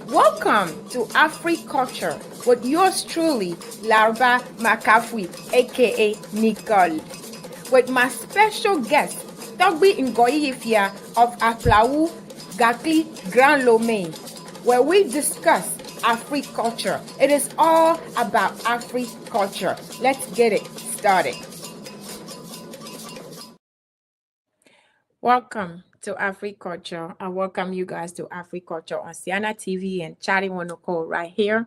Welcome to Africulture with yours truly, Larva Makafui, aka Nicole, with my special guest, Togbi Ngoyifia of Aflawu, Gakli, Grand Lomé, where we discuss Africulture. It is all about Africulture. Let's get it started. Welcome to Africulture. I welcome you guys to Africulture on Siana TV and Chatty Nicole right here.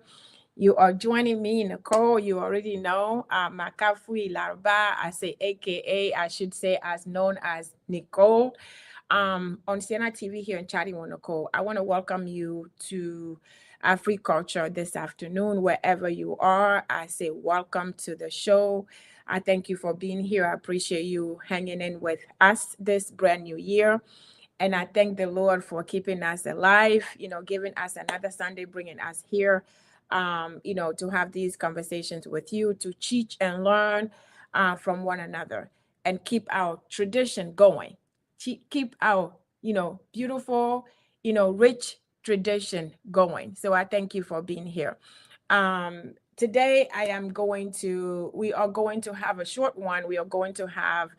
You are joining me, Nicole. You already know Makafui Larba. I say AKA, I should say as known as Nicole. On Siena TV here in Chatty Nicole. I want to welcome you to Africulture this afternoon, wherever you are. I say welcome to the show. I thank you for being here. I appreciate you hanging in with us this brand new year. And I thank the Lord for keeping us alive, giving us another Sunday, bringing us here, to have these conversations with you, to teach and learn from one another and keep our tradition going. Keep our, beautiful, rich tradition going. So I thank you for being here. Today we are going to have a short one. We are going to have,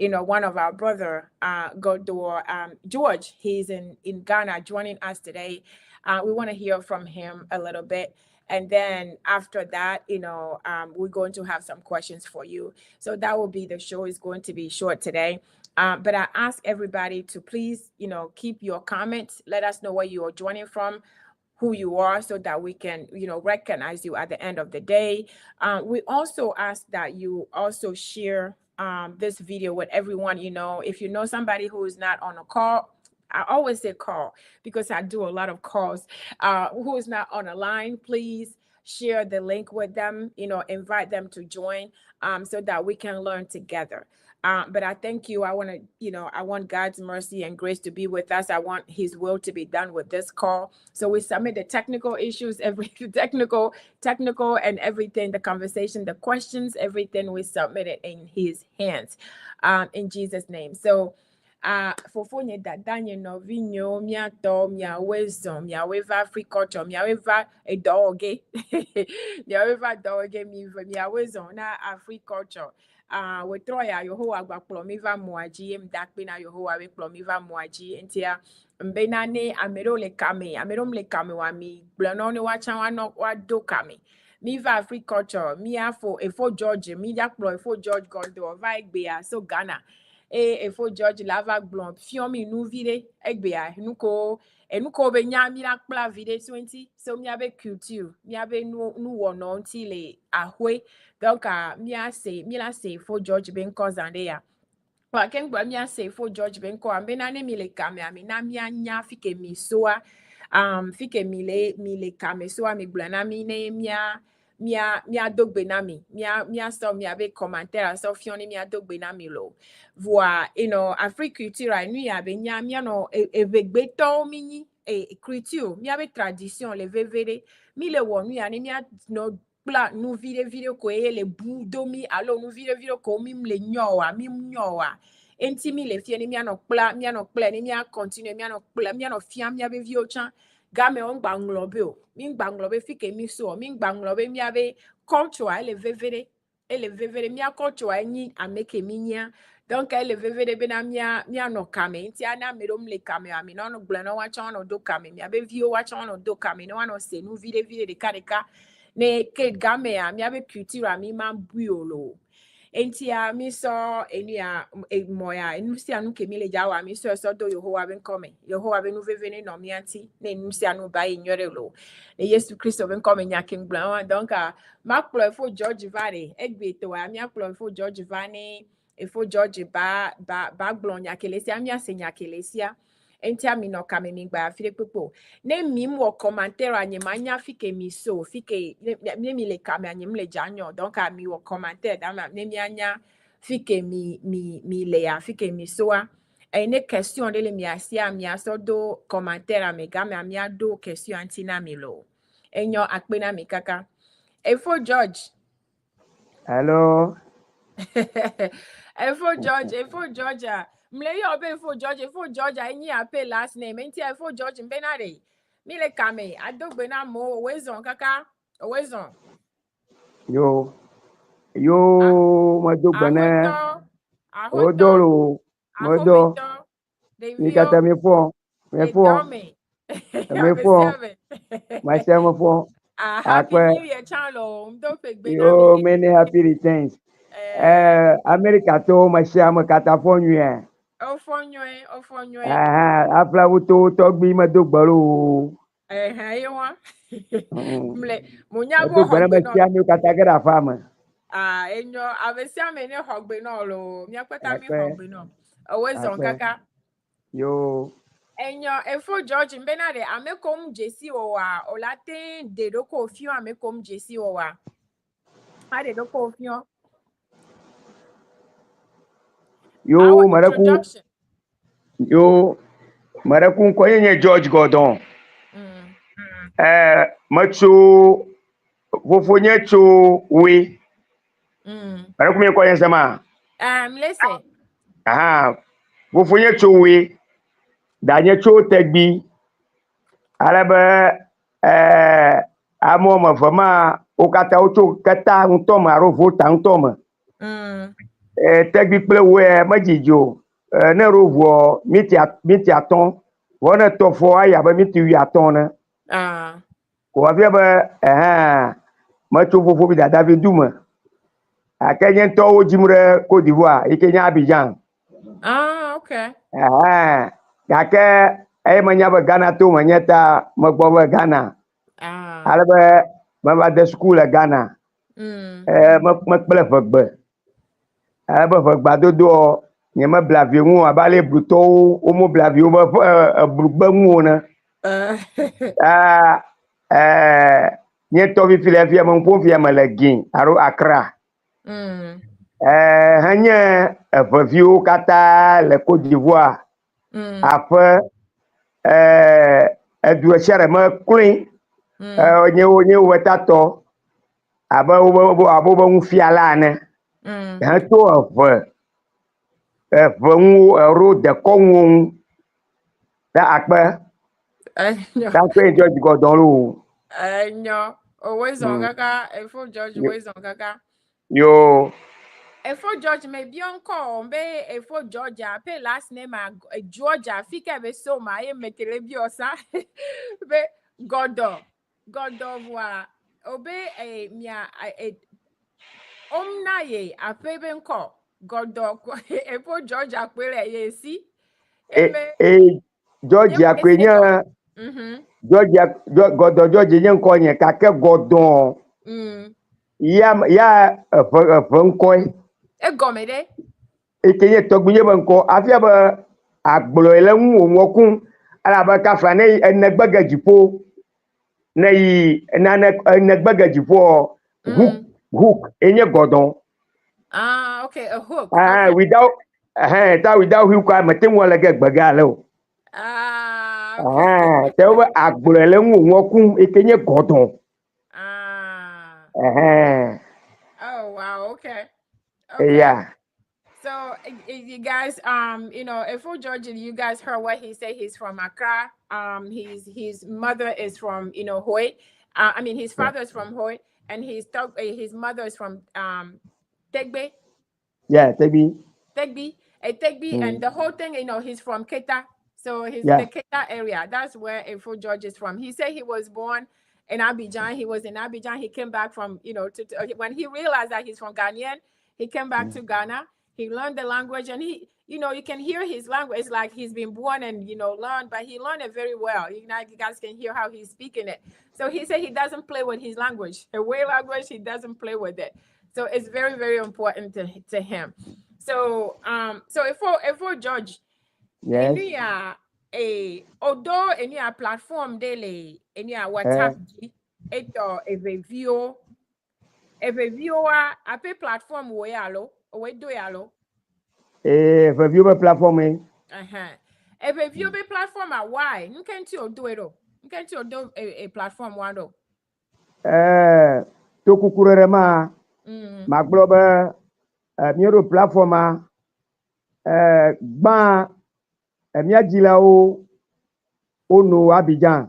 one of our brother, Gordor, George. He's in Ghana joining us today. We want to hear from him a little bit. And then after that, we're going to have some questions for you. So that will be the show. Is going to be short today. But I ask everybody to please, keep your comments. Let us know where you are joining from, who you are, so that we can, recognize you at the end of the day. We also ask that you also share this video with everyone. If you know somebody who is not on a call, I always say call because I do a lot of calls, who is not on a line, please share the link with them, invite them to join so that we can learn together. But I thank you. I want God's mercy and grace to be with us. I want his will to be done with this call. So we submit the technical issues, every technical and everything, the conversation, the questions, everything, we submit it in his hands, in Jesus' name. So fofonye dadanye no vinyo miato miawezo miaweva Africulture miaweva edoge miaweva doge miawezo na Africulture. We troya yoho agba plomiva muaji mdakpe na yoho we plomiva muaji entia mbenane amero le kame wa mi blano ni wacha wa do kame mi va Africulture mi afo efo George mi jakplo efo George Gordor va egbea so Ghana efo George lava blond fiomi nou vide egbea enuko be nya mi la kpla vide 20 so mi abe culture mi abe nou wono nti le ahwe. Donc mi la se efo George ben kozande ya wa ken gba mi ase efo George ben ko ambe na ne mi le kame ami na mi anya fike mi soa fike mi le kame soa mi blana mi ne mia dogbe na mi mia so mi abe commentaire so fioni mia dogbe na mi lo voa Africulture nu ya be nya mi no evegbe to mi ni culture mi abe tradition le vevere mi le wonu ya ni mia no pla nou video ko le bu domi alo nou video ko mi le nyowa enti mi le fieni mi ano pla ni mi a continue mi ano pla mi ano fiam mi abe vio chan game on gbanglobe o mi gbanglobe fike mi so mi gbanglobe mi abe culture ele vevere mi a culture ni ameke mi nya donc ele vevere be na mi ano kame enti ana me rom le kame ami no gbleno wa chan no do kame mi abe vio wa chan no do kame no ano se nou video de ka ne ke game a mi abe culture mi man buolo enti a mi so eni a moya enu si anu ke mi le jawa mi so do Yehowa ben come Yehowa ben vevene no mi anti ne enu si anu ba inyore lo ne Yesu Christo ben come nya king blan donc ma plo fo George Vare egbe to a mi plo fo George Vane e fo George ba blon nya kelesia mi asenya kelesia enti ami no kame mi gba afire popo ne mi mo commentaire anyema nya fike mi so fike ne mi le kame anyem le janyo donc ami wo commentaire da ne mi anya fike mi le ya fike mi so a ne question de le mi asia mi aso do commentaire ame game ami ado question antina mi lo enyo akpe na mi kaka efo George Hello. efo Georgia mle yo be efo Georgia enyi ape last name enti efo George mbenare Mile kame adogbe na mo owezon kaka owezon. Yo, Ah, yo, madugbane, ahoto, ahoto, odoro, modo, ahomito, devio, me fo, edome. me fo, Abesiame. myself me fo, Happy akwe, New Year, Chalo. Don't fake yo, Benami. many happy returns. Eh, America to, myself, California. ofonyoe. Afla wuto, togbi, madugbaro. You want? Mle, munyago Madugbane, hogbe no. myself, katagera farmer. Enyo, abesiame ne hogbe no lo. Miakweta mi Akwe, hogbe no. Owezon akwe, kaka. yo. Enyo efo George mbenade amekom jesi owa olate de doko fion amekom jesi owa. Ade doko fion. Our Yo, introduction. yo, maraku koyenye George Gordon. Mm. Macho, fofonye cho we. Mm. Maraku me koyen sama. Listen. Aha, fofonye cho we. Danye cho tegbi. Alabe, amo mafama, okata ocho kata untoma, rovo ta untoma. Mm. Tegbi ple we, majijo. Ne rovo, miti aton. Wana tofo ayabe miti wi aton ne. Ah. Ko avia be macho fofo bi dada bi duma akenye to wo jimre Côte d'Ivoire ikenya Abidjan Okay. gake ay manya be Ghana to manyeta magbo be Ghana Ah. albe ma de school Ghana Mm. ma kple vegbe albe vegba dodo nye me blavie ŋu abale bruto wo mo blavie wo be brugbe ŋu ne Uh, nye to vi file fia me ŋu fia me le gin aro Accra mm. hanye eveviwo kata le Côte d'Ivoire Mm. aƒe edu sia ɖe me kloe Mm. nye wo betatɔ abe wobe nufiala ene Mm. heto eve ŋu ero dekɔŋuwo ŋu ɖe akpe No. takpe George Gordon lo No. Always on kaka. Efo George always on kaka. yo Efo George may be on call. Be efo Georgia. Pay last name Georgia. Fika be so ma ye metelebi osa. Be Gordor. Gordor wa. Obe mia omna ye afeben call. Gordor. Efo Georgia kwele ye si. Eme George nye akpe president. nye Gordon George nye ŋkɔ nye kake Gordon ya eve ŋkɔe Egome de. ekenye tɔgbuinye be ŋkɔ afia be agblɔe le ŋu wòŋɔ kum elabe kafla ne yi enegbe ge dziƒo ne yi enegbe ge dziƒo hook enye Gordon Okay, a hook. Okay. without without hook a mete ŋu le ge gbege ale o Okay. te wo be agblɔe le ŋu wòŋɔ kum ekenye Gordon Oh wow. Okay. Okay. eya So you guys, if for George, you guys heard what he said. He's from Accra. His mother is from Hoy. I mean, his father is from Hoy, and his mother is from Tegbe. yeah tebi Tegbe, and the whole thing, he's from Keta. So he's yeah the Keta area. That's where Efo George is from. He said he was born in Abidjan. He was in Abidjan. He came back from, when he realized that he's from Ghanaian, he came back to Ghana. He learned the language, and you can hear his language. It's like he's been born and, learned, but he learned it very well. You guys can hear how he's speaking it. So he said he doesn't play with his language. The way language, he doesn't play with it. So it's very, very important to him. So if for George, yes any although any platform daily, any WhatsApp eto a review a pay platform we alo we do alo vevio be plateforme a review be platform why you can't do it all you can't do a platform one do to kukurere ma magblɔ be míeɖo platforma gbã mía dzilawo wonɔ Abidjan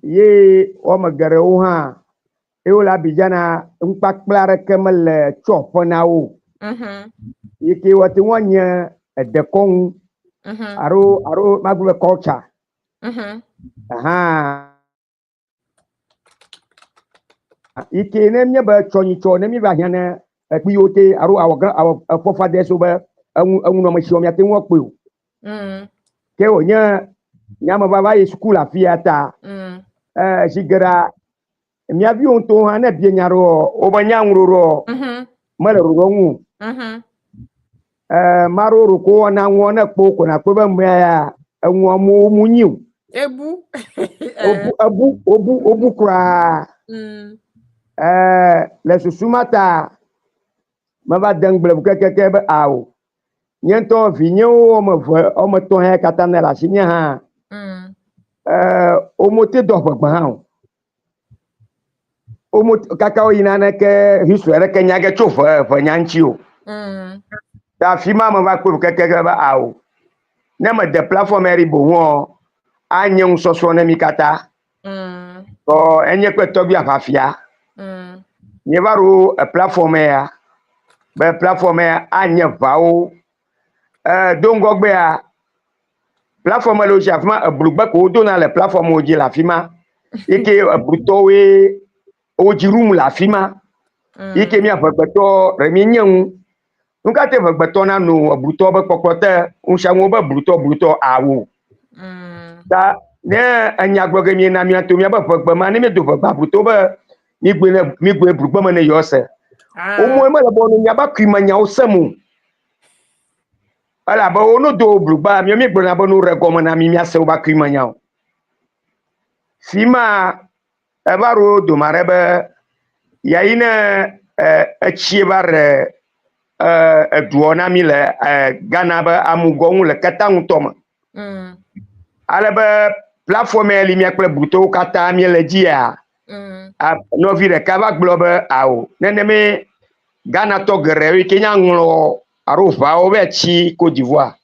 Ye ome geɖewo hã ewo le Abidjana nukpakple aɖeke mele tsɔƒe na wo. Yi ke woate ŋu nye edekɔnu alo magblɔ be culture. Yi ke ne nye be tsɔnyitsɔ ne mi va hiã ne ekpuiwo te alo awɔ fɔfade so be eŋunɔmesiwo miate ŋu akpɔe o. Ke wònye nyame va yi sukulu afia ta zi geɖa mia viwo ŋutɔ hã ne bie nya ɖo wobe nya ŋu ɖoɖo mele ɖoɖo ŋu. Maɖewo ɖo ko wɔna ŋua ne kpo ko nakpɔ be mea ya eŋua mu nyi o. Wobu kura. Le susu ma ta meva de ŋgble kekeke be awo. Nye ŋutɔ vinyewo wɔme etɔ̃ ya katã ne le asinye hã. Womote dɔ ʋegbe hã o. Kaka wo yina neke history aɖeke nya ge tso ʋe nya ŋuti o. Ta afi ma me va kpɔ kekeke be awo. Ne me de platform ya ɖi boŋu anye ŋusɔsrɔ̃ ne mi katã. Enye kple tɔgbui aʋafia. Nye va ɖo platform ya be platform ya anye ʋawo. Do ŋgɔgbea platform le wosi afi ma eblugbe ko wodona le platform wo dzi le afi ma. Yi ke eblutɔwoe wo dzi ɖum le afi ma. Yi ke mia ʋegbetɔ ɖe mi nye ŋu. Nu ka te ʋegbetɔ na no eblutɔ be kpɔkplɔ te ŋusia ŋu be blutɔ awo. Ta ne enyagblɔge mi na mia to mia be ʋegbe ma ne mi do ʋegba blutɔ be mi gbe blugbe me ne yewo se. Womo me le bɔ mia ba kui me nyawo sem o. Elabe wo no do blugba mi gblɔna be no re gɔme na mi mia se wo ba kui me nyawo. Fi ma eva ɖo doma ɖe be yayi ne etsi va re eduɔ na mi le Ghana be amugɔ ŋu le keta ŋutɔ me. Ale be platform ya li mia kple blutɔwo katã mi le dzia. Nɔvi ɖeka va gblɔ be awo neneme Ghana tɔ geɖe yi ke nya ŋlɔ alo ʋawo be tsi Côte d'Ivoire.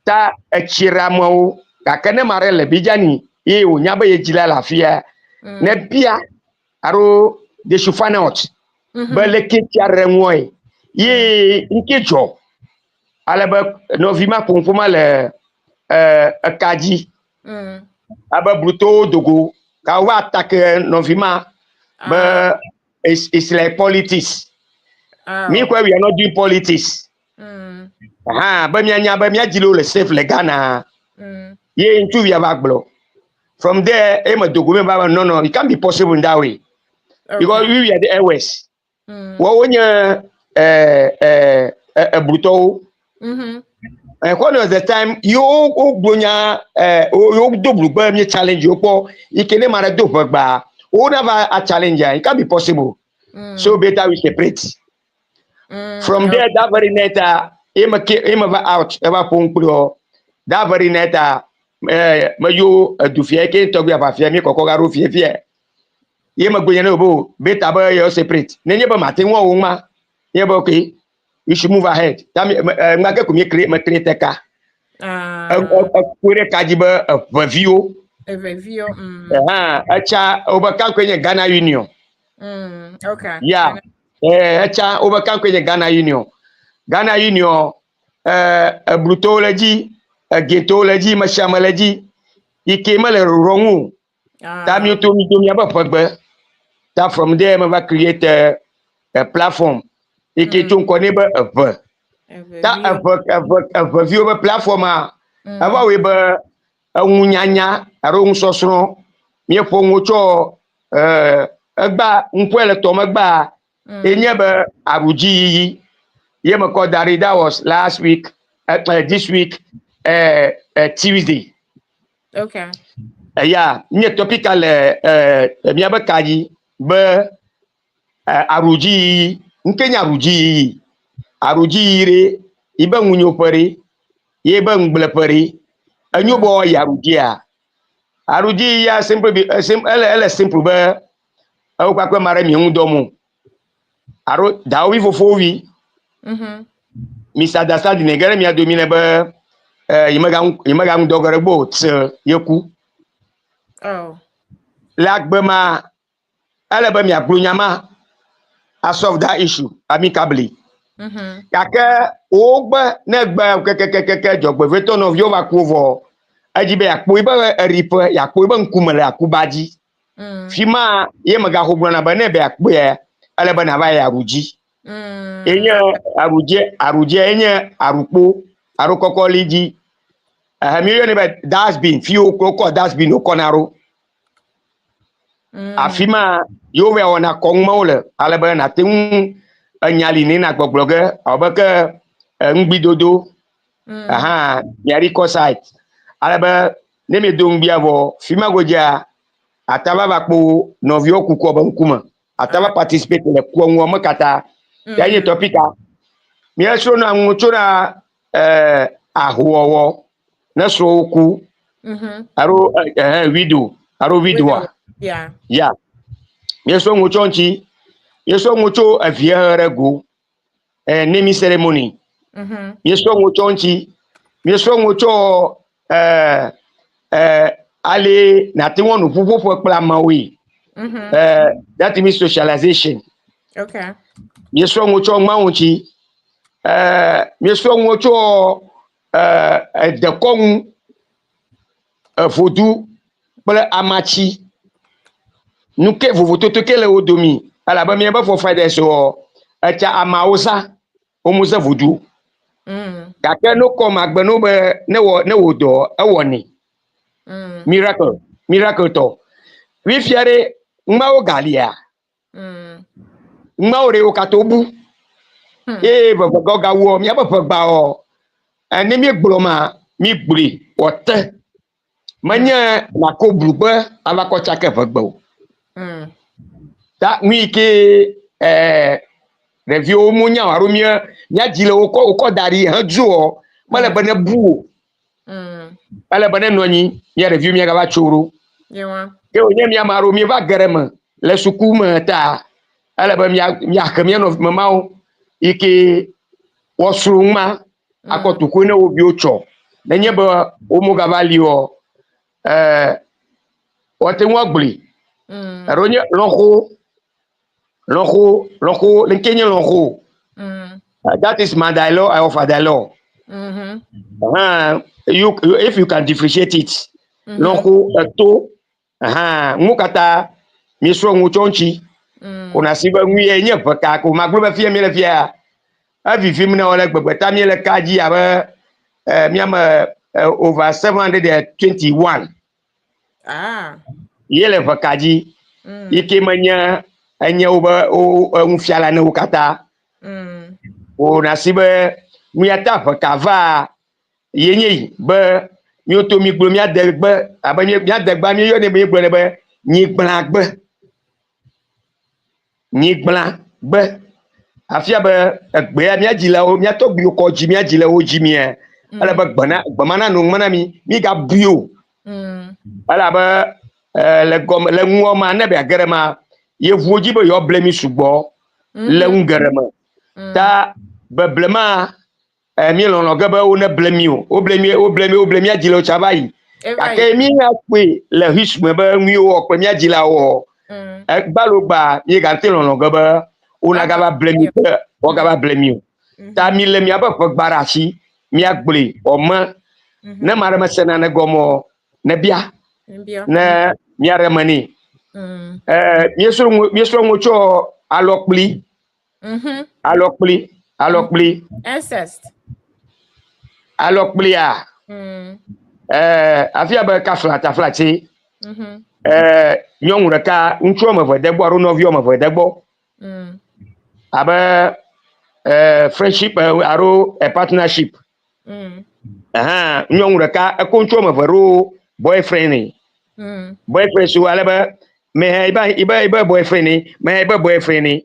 Ta etsi ɖe amewo gake ne ma ɖe le bidzani ye wonya be ye dzi la le afia ne bia alo they should find out be leke tsia ɖe ŋua ye nke dzɔ. Ale be nɔvi ma ƒoƒo ma le eka dzi. Abe blutɔwo dogo ka wo attaque nɔvi ma be it's like politics. Mi kɔ we are not doing politics. Be mianya be mia dzilo le safe le Ghana. Ye ŋutsuvi va gblɔ. From there me dogo me ba no it can't be possible in that way. Because we are the airways. Wo nye blutɔwo. And when was the time you gbonya you do blugbe me challenge you kpo ikene ma do ʋegba o never a challenge it can't be possible. So better we separate. From there that very night him out ever pon kuro that very night me yo du fie ke to gbe afafia mi kokko ga ro fie fie ye me gbonya no bo better be you separate ne nye be matin wo ma ye be okay you should move ahead. Ma ke ko mi create ka kure ka ji be vio acha obakan kwenye Ghana Union. Okay. Yeah. Acha obakan kwenye Ghana Union. Ghana Union bluto leji geto leji mashama leji ikeme le rongu. Ta mi to mi aba pagbe. Ta from there me va create a platform. Ike to ko ne be ta vio be platform ava we be nyanya aro nsosro mi po ngocho egba nkwele to megba enye be aruji ye me call that was last week this week Tuesday. Okay. Yeah, nye topical mi abe kaji be aruji nkenya aruji re ibe ngunyo pere ye be ngble pere enyo bo ya aruji ya simple ele simple be o kwa kwa mare mi ngudomu aro dawi fofowi misunderstand the negere mi adomine be imaga ngdogere bo yeku Oh. L'agbema, elle est bien brouillama à solve that issue amicably. Kake ogbe negbe kekekeke jogbe veto no vio va kuvo. Ajibe akpo ibe ripe yakpo ibe nkume le akubadzi. Fima ye mega hobona ba ne be akpo ye ele be na ba ya ruji. Enye aruje enye arukpo arukoko liji. Mi yo ne be dustbin fi okoko dustbin okonaro. Afima yo we ona kongmo le ale be na tin anyali ni na gbogboge obeke ngbidodo nyari ko site ale be ne me do ngbia bo fima goja ataba bakpo novio kuko ba nkuma ataba participate le ko nwo makata ya ye topika mi eso na nwucho na ahowo na so ku aro video aro video ya mi eso nwucho nchi yeso nwucho aviere go naming ceremony yeso nwucho nchi yeso nwucho ale na ti wonu pupu pla mawi that means socialization. Okay. Yeso nwucho mawunchi yeso nwucho de kon fodu pla amachi nuke vovoto to kele odomi ala ba mi ba fo fa de so acha amausa omusa vodu kake no ko magbe no be ne wo do ewoni miracle to wi fiare ngmawo galia ngmawo re o katobu baba ga wo mi ba gba o ani mi gbloma mi gbri ote manya na ko brugbe aba ko chake fagbo ta mi ke review mu nya waro mi nya jile o ko dari hanju o mala bana buo ala bana noni mi review mi ga ba churu ke o nya mi amaro mi va gerema le sukuma ta ala ba mi ka mi no mamao ike wosuruma akotuko na obi ocho na nya ba o mu ga ba liwo o te nwa gbli ronya lonko lenkenye lonko. That is my dialogue. I offer dialogue. You if you can differentiate it. Lonko to mukata misro nguchonchi. Kuna siba ngwie nye paka ko magloba fie mele fia. Avi film na wala gbegbe ta mele kaji aba miama over 721. Yele pakaji ike manya anya oba o mfiala na ukata o nasibe miata pakava yenye be mi oto mi gbo mi adegbe aba mi adegba mi yo ne be gbo ne be nyigbla gbe afia be egbe ya mi ajila o mi atogbi ko ji mi ajila o ji mi ala be gbana no mana mi ga bio ala be le nguo ma ne be agerema ye vuoji be yo blemi sugbo le ngerema ta be blema mi lono gebe o ne blemi o blemi ajile o chabai ake mi na pe le hisme be nwi o pe mi ajila o gbalogba mi ga te lono gebe o na gaba blemi pe o gaba blemi o ta mi le mi aba pe gbarashi mi agble o ma ne mara ma sena ne gomo ne bia ne mi aremani miesro ngocho alokpli incest alokpli a afia be ka flata flati nyon reka ntro me vodegbo ro novio me vodegbo abe friendship aro partnership nyon reka e kontro me vo boyfriend boyfriend so alebe me iba boyfriend ni me iba boyfriend ni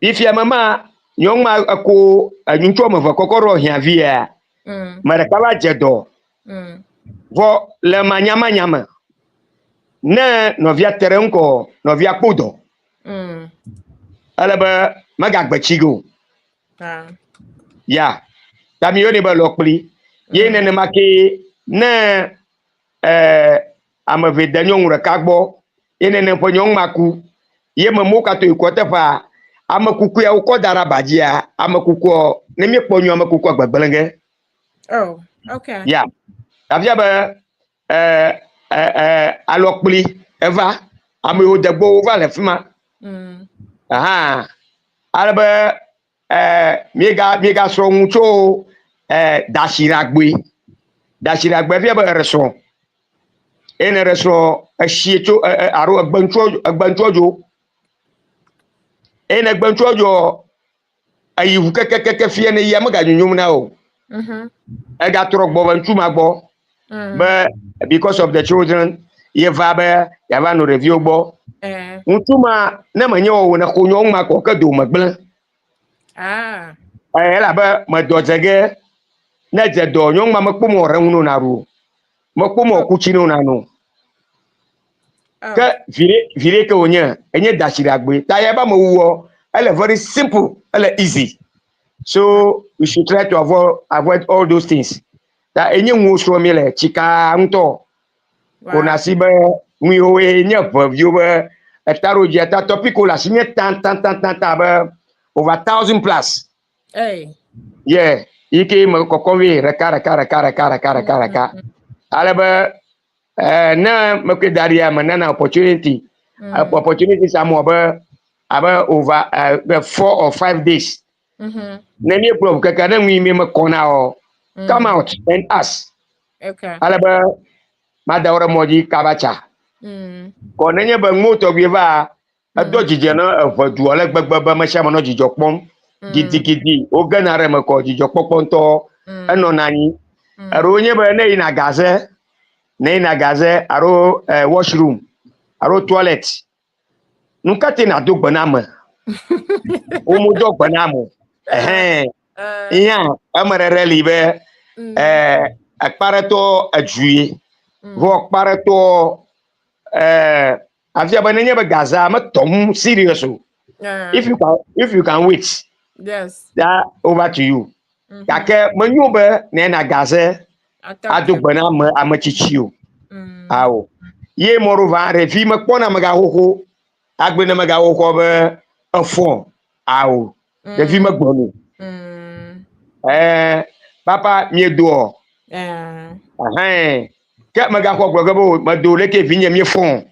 if ya mama nyong ma ako anyuncho ma kokoro hia via mara kala jedo vo le manyama ne no via terenko no via podo alebe magagbe chigo ya tami yoni ba lokpli ye ne make ne ame ve de nyɔnu ɖeka gbɔ ye nene ƒe nyɔnu ma ku ye memewo katã yikɔ teƒea amekuku ya wokɔ da ɖe aba dzia amekukua ne míekpɔ nyɔ amekukua gbegblẽ ge. Oh, okay. Ya afia be alɔkpli eva ame yiwo de gbɔ wova le fi ma. Ale be míega srɔ̃ ŋu tso dashiɖagbe fia be resrɔ̃ ene resrɔ̃ eshi tso aro egbeŋtsɔ dzo ene egbeŋtsɔ dzo eyi ʋu kekekeke fia ne yia mega nyonyom na o. Egatrɔ gbɔ be ŋutsu ma gbɔ be because of the children ye va be yava nɔ ɖeviwo gbɔ. Ŋutsu ma ne menye wɔwɔ ne xɔ nyɔnu ma kɔ ke do me gblẽ. Elabe medɔ dze ge ne dze dɔ nyɔnu ma mekpɔ mɔ ɖe ŋu nona ɖo mekpɔ mɔ kutsi nona no. Ke viɖe ke wònye enye dashiɖagbe ta ya be amewuwɔ ele very simple ele easy. So we should try to avoid all those things. Ta enye ŋuwo srɔ̃ mi le tsika ŋutɔ. Wona si be ŋuwo nye ʋeviwo be etaɖodzia ta topic le asi nye tan be over 1,000 plus. Yeah, yike me kɔkɔ we ɖeka. Ale be ne mekpe da ɖia me nana opportunity sa mo be abe over 4 or 5 days. Ne mi kplɔ keke ne ŋui mi me kɔna o come out and ask. Ale be mada wo ɖe mɔ dzi kaba tsa. Ko nenye be ŋuwo tɔgbi va edo dzidzɔ ne eve dua le gbegbe be mesia me nɔ dzidzɔ kpɔm gidigidi wo gena ɖe me kɔ dzidzɔ kpɔkpɔ ŋutɔ enɔna anyi. Eɖewo nye be ne yina gaze alo washroom alo toilet nukete na do gbe na ame wo mo do gbe na ame iya ame ɖeɖe li be ekpaɖetɔ edui vɔ kpaɖetɔ afia be nenye be gaza metɔm serious o. If you can wait, that over to you. Gake menyo be ne na gaze ado gbe na ame tsitsi o. Awo ye moreover ɖevi mekpɔna mega xoxo agbe ne mega xoxo be efɔ awo ɖevi megbɔnu. Papa miedo ke mega xɔ gblɔ ge be medo leke vinye miefɔ.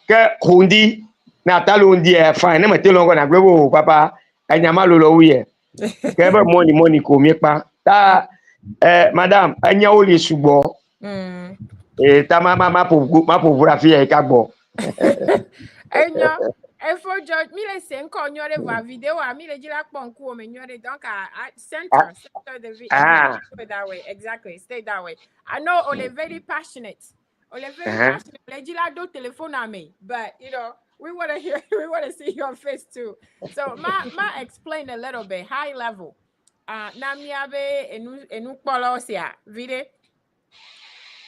Ke hundi na talo hundi fine ne mete longo na gbe bo papa enyama lolo wuye ke be money ko miekpa ta madam enyawo li sugbɔ ta ma povu afia ka gbɔ. Enyo efo George mi le se nko nyo de va video a mi le jila kpɔ nku o me nyo de donc center the video that way exactly stay that way. I know Ole very passionate. Ole jila do telephone a me but you know we want to hear we want to see your face too. So ma explain a little bit high level. Na mi abe enu kpɔla osia vide.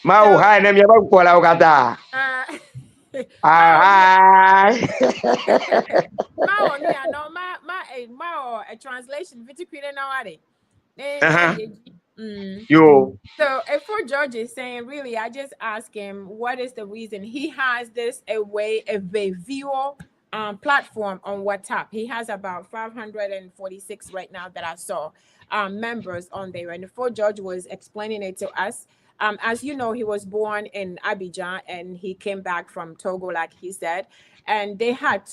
Ma o hai ne mi aba kpɔla o kata. A translation viti kwire na wade. Yo. So if George is saying really, I just ask him what is the reason he has this a viewer platform on WhatsApp. He has about 546 right now that I saw members on there. And before George was explaining it to us, as you know, he was born in Abidjan and he came back from Togo, like he said. And they had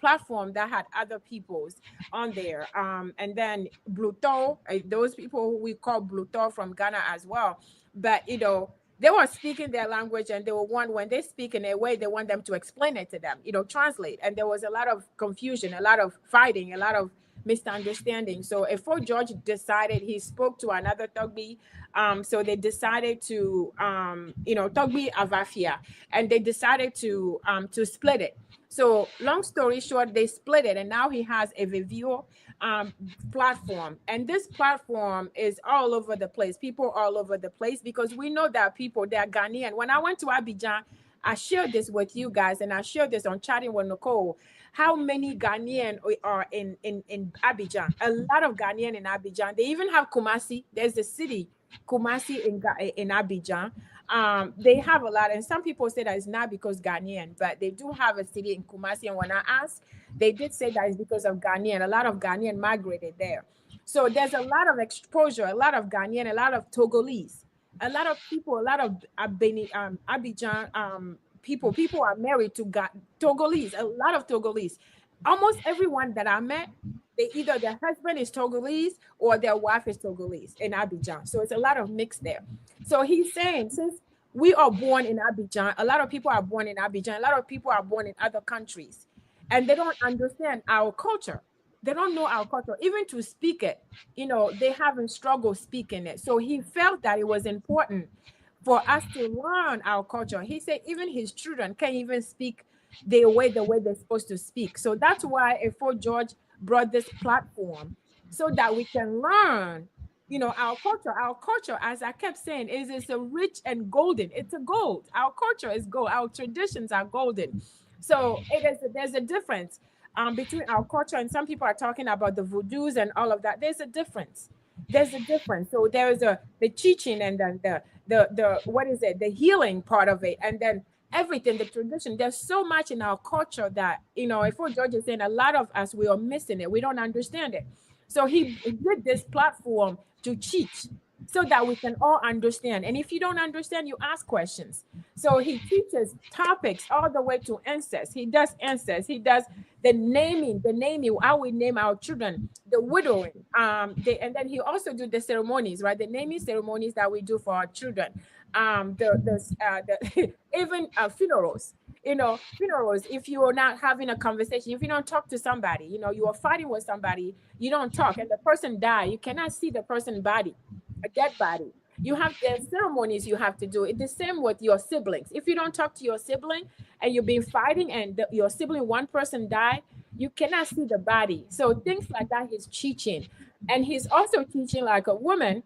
platforms that had other peoples on there. And then Bluto, those people we call Bluto from Ghana as well. But, you know, they were speaking their language and they were when they speak in a way, they want them to explain it to them, you know, translate. And there was a lot of confusion, a lot of fighting, a lot of misunderstanding. So before George decided, he spoke to another Togbi. So they decided to, Togbi Avafia, and they decided to split it. So long story short, they split it, and now he has a Vivio platform, and this platform is all over the place. People all over the place because we know that people, they're Ghanaian. When I went to Abidjan, I shared this with you guys, and I shared this on Chatting with Nicole. How many Ghanaian are in Abidjan? A lot of Ghanaian in Abidjan. They even have Kumasi. There's a city, Kumasi in Abidjan. They have a lot, and some people say that it's not because Ghanaian, but they do have a city in Kumasi. And when I asked, they did say that it's because of Ghanaian. A lot of Ghanaian migrated there. So there's a lot of exposure, a lot of Ghanaian, a lot of Togolese, a lot of people, a lot of Abidjan people are married to Togolese, a lot of Togolese. Almost everyone that I met, they either their husband is Togolese or their wife is Togolese in Abidjan. So it's a lot of mix there. So he's saying, since we are born in Abidjan, a lot of people are born in Abidjan, a lot of people are born in other countries, and they don't understand our culture. They don't know our culture, even to speak it. They haven't struggled speaking it. So he felt that it was important for us to learn our culture. He said even his children can't even speak the way they're supposed to speak. So that's why Efo George brought this platform so that we can learn, our culture. Our culture, as I kept saying, is a rich and golden. It's a gold. Our culture is gold. Our traditions are golden. So there's a difference between our culture, and some people are talking about the voodoos and all of that. There's a difference. So there is the teaching, and then the what is it, the healing part of it, and then everything, the tradition. There's so much in our culture that, if George is saying, a lot of us, we are missing it, we don't understand it. So he did this platform to teach so that we can all understand. And if you don't understand, you ask questions. So he teaches topics all the way to ancestors. He does ancestors. He does the naming, how we name our children, the widowing. And then he also do the ceremonies, right? The naming ceremonies that we do for our children. Even funerals. Funerals, if you are not having a conversation, if you don't talk to somebody, you are fighting with somebody, you don't talk, and the person die, you cannot see the person's body, a dead body. You have the ceremonies you have to do. It's the same with your siblings. If you don't talk to your sibling and you've been fighting and your sibling, one person died, you cannot see the body. So things like that he's teaching. And he's also teaching, like, a woman,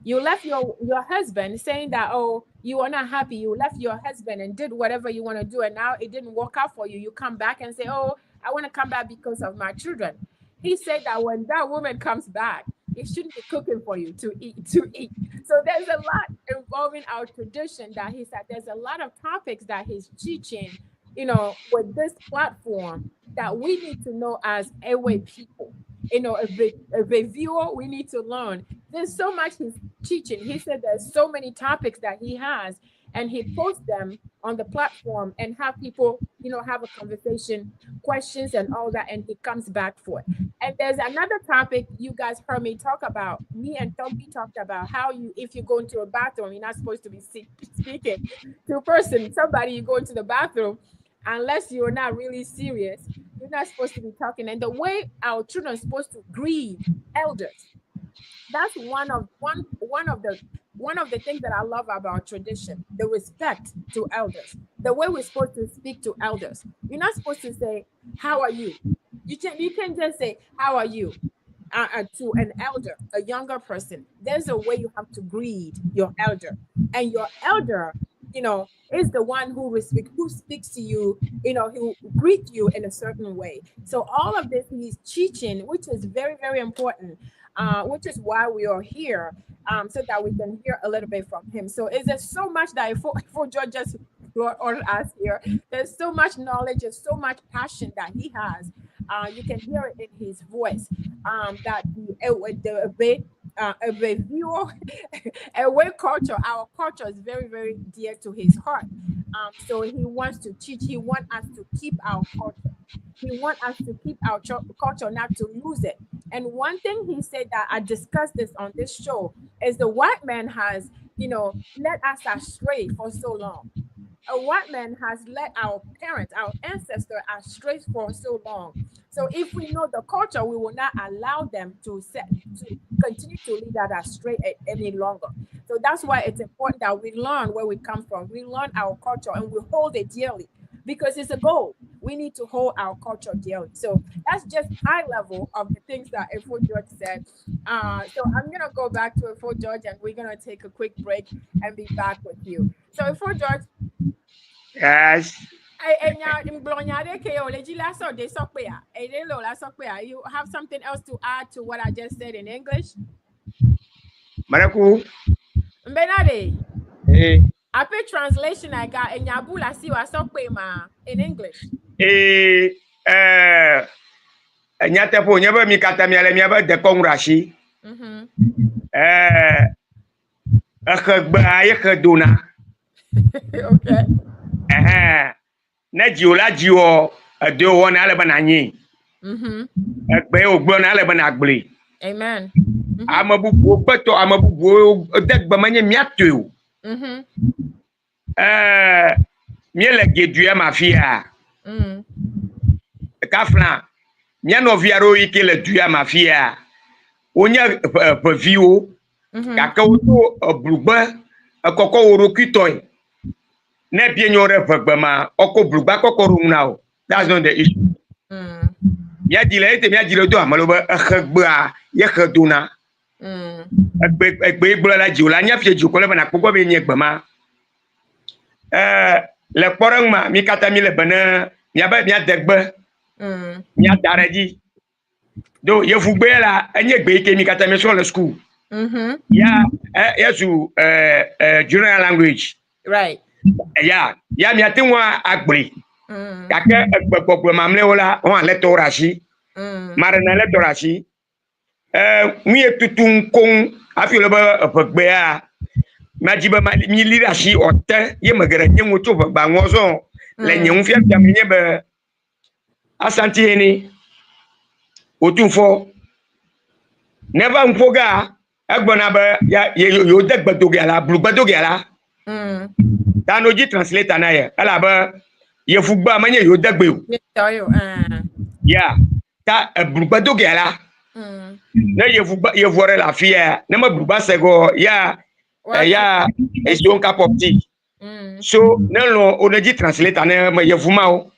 you left your husband, saying that, oh, you are not happy, you left your husband and did whatever you want to do, and now it didn't work out for you. You come back and say, oh, I want to come back because of my children. He said that when that woman comes back, it shouldn't be cooking for you to eat. So there's a lot involving our tradition that he said. There's a lot of topics that he's teaching, with this platform, that we need to know as Ewe people. A reviewer, we need to learn. There's so much he's teaching. He said there's so many topics that he has, and he posts them on the platform and have people, have a conversation, questions and all that, and he comes back for it. And there's another topic you guys heard me talk about. Me and Toby talked about how if you go into a bathroom, you're not supposed to be speaking to a person, somebody, you go into the bathroom, unless you're not really serious, you're not supposed to be talking. And the way our children are supposed to greet elders, that's one of the things that I love about tradition, the respect to elders, the way we're supposed to speak to elders. You're not supposed to say, how are you? You can't just say, how are you? To an elder, a younger person. There's a way you have to greet your elder. And your elder, is the one who speaks to you, who greet you in a certain way. So all of this he's teaching, which is very, very important, which is why we are here, so that we can hear a little bit from him. So is there so much that for George just brought on us here? There's so much knowledge, there's so much passion that he has. You can hear it in his voice. That a reviewer, a way culture, our culture is very, very dear to his heart. So he wants to teach. He wants us to keep our culture. He wants us to keep our culture, not to lose it. And one thing he said that I discussed this on this show is the white man has, led us astray for so long. A white man has led our parents, our ancestors astray for so long. So if we know the culture, we will not allow them to continue to lead that astray any longer. So that's why it's important that we learn where we come from. We learn our culture and we hold it dearly, because it's a goal. We need to hold our culture dearly. So that's just high level of the things that Efo George said. So I'm going to go back to Efo George, and we're going to take a quick break and be back with you. So Efo George. Yes. You have something else to add to what I just said in English? Maraku. Benade. Hey. I pay translation I got in Yabula see what so ma in English. Nyata po nyaba mi kata mi ale mi aba de kongrashi. Akhagba akhaduna. Okay. Na jiula jiwo do wona ale bananyi. Agbe ogbo na ale banagble. Amen. Amabubu beto amabubu dagba manye miatu. Miele geduya mafia. Kafla mia no viaro ike le duya mafia. Onya pevio kaka oto blugba akoko woro kitoy. Ne bien yore vagbama oko blugba koko rumnao. That's not the issue. Mia dile do amaloba khagba ya khaduna. Egbe gbola la jiula nya fie jukole bana kpogbo be nyegbama. Le kporang ma mi kata mi le bana mi aba mi adegbe. Mi adareji. Do ye fugbe la enye gbe ike mi kata mi so le school. Ya su junior language. Right. Ya mi atinwa agbre. Kake ekpekpokpe mamle wala on le torashi. Marana le torashi. Mi etutun kon afi le ba pekbe a majiba mi lirashi ote ye magara nyengo to ba ngozo le nyen fia fia mi be asanti ni otunfo never mpoga agbona ba ya yo degbadoge ala blugbadoge ala tanoji translator na ye ala ba ye fugba manye yo degbe o ya ta blugbadoge ala na ye fugba ye vore la fia na ma blugba sego ya ya is don cap of tea so no oneji translator na ma ye fuma o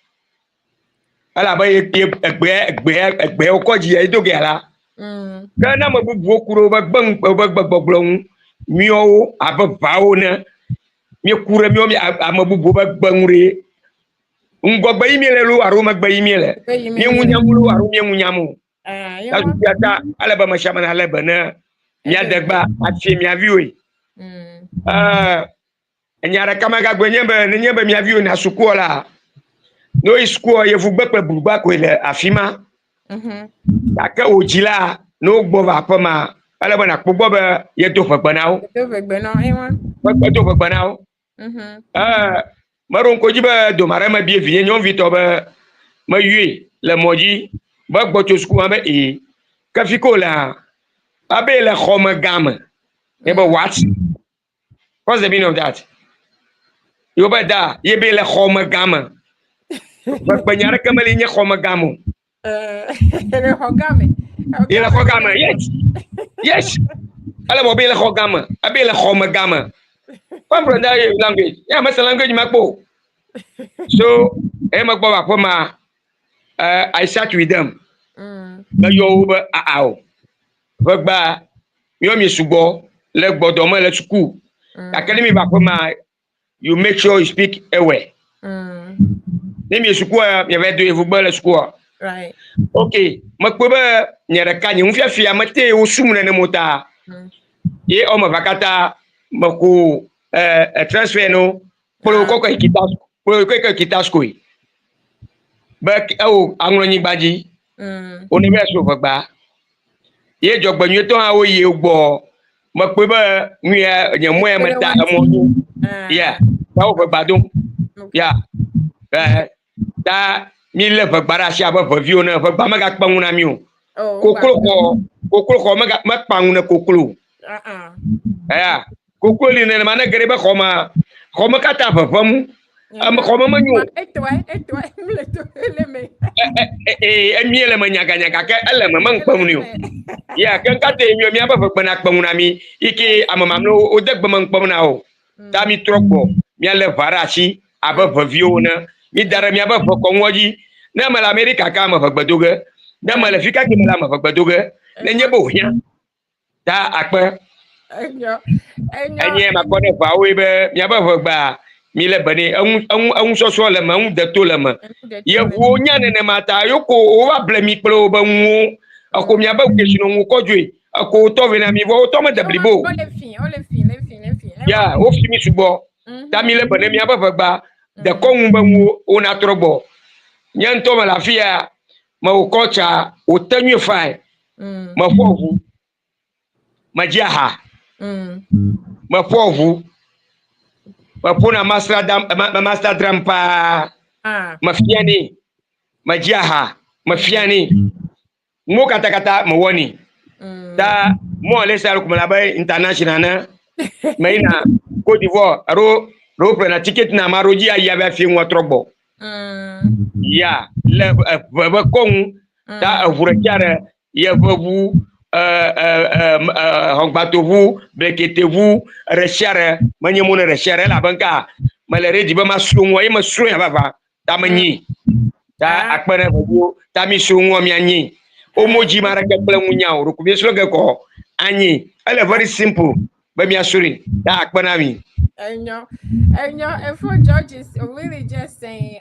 ala ba ye egbe okoji ye doge ala kana ma bubu okuro ba gbagblon mio ababawo na mi kure mio mi amabubu ba gbanure ngogba yimele lu aru magba yimele mi ngunyamulu aru mi ngunyamu la tuata ala ba mashama ala bana mi adagba afi mi aviwe nyara kama ga gwenyembe nyembe mi aviwe na sukuola no iskuo ye fugba pe burugba ko ile afima aka ojila no gbo va pama ala bana kpogbo be ye do fagbanawo do fagbanawo maron ko jiba do marama bi vie nyon vito be ma yue le moji ba gbo to sku ma e ka fikola abe le khoma gam e ba what what's the meaning of that yo ba da ye be le khoma gam ba banyara kamali nya khoma gamu le hogame ele khogama yes ala mo be le khogama abe le khoma gam comprendre language ya ma language makpo so e ma gbo ba po ma I sat with them ba yo ba ao ba gba yo mi sugo le gbodo mo le school academy ba po ma you make sure you speak away ni mi school ya va do e football school right okay makpo ba nyere ka nyi mfia fia mate o sumna ne mota ye o ma vakata mako transfer no polo koko kitasko ba o anwo nyi gbaji o ne be so fagba ye jogbanyu to a o ye gbo makpo ba nwi nyemo e mata mo ya ba o fagba don ya ta mi le fagbara sha ba vio na fagba ma ga kpanguna mi o kokolo ko ma kpanguna kokolo ya kokolo ni na mana gere ba khoma kata fafam am khoma ma nyu etwa mle to eleme miele ma nyaga ka ele ma man kpamuni o ya kan kata mi mi aba fagba na kpanguna mi iki amamam no o dagba man kpamuna o ta mi trokbo mi le varashi aba vio na mi dara mi aba ko ngoji na mala america ka ma fagbadoge na mala fika ki mala ma fagbadoge na nyebo hia ta akpa enye ma ko ne fa we be mi aba fagba mi le bani an so le ma un de to le ma ye wo nya ne mata yoko o wa ble mi plo ba nwu ako mi aba ke sino nwu ko jwe ako to ve na mi vo to ma dablibo on le fin ya o fi mi subo tamile bane mi ababa de kongu mu ona trobo nyanto ma la fia ma o kocha o tanyu fai ma fovu ma jaha ma fovu ma puna master drampa ma fiani ma jaha ma fiani mo kata mo woni ta mo le sal kuma la bay international na maina Côte d'Ivoire ro prena ticket na maroji ya ba fi ngo trobo ya le ba kong ta vure kiare ya vous hongbato vous blekete vous recherche manye mon recherche la banka malere di ba masu wo ma su ya baba ta manyi ta akpere vous ta mi su ngo mi anyi omoji mara ke ple munyao ro ku bi so ge ko anyi ele very simple ba mi asuri ta akpana mi. And for George is really just saying,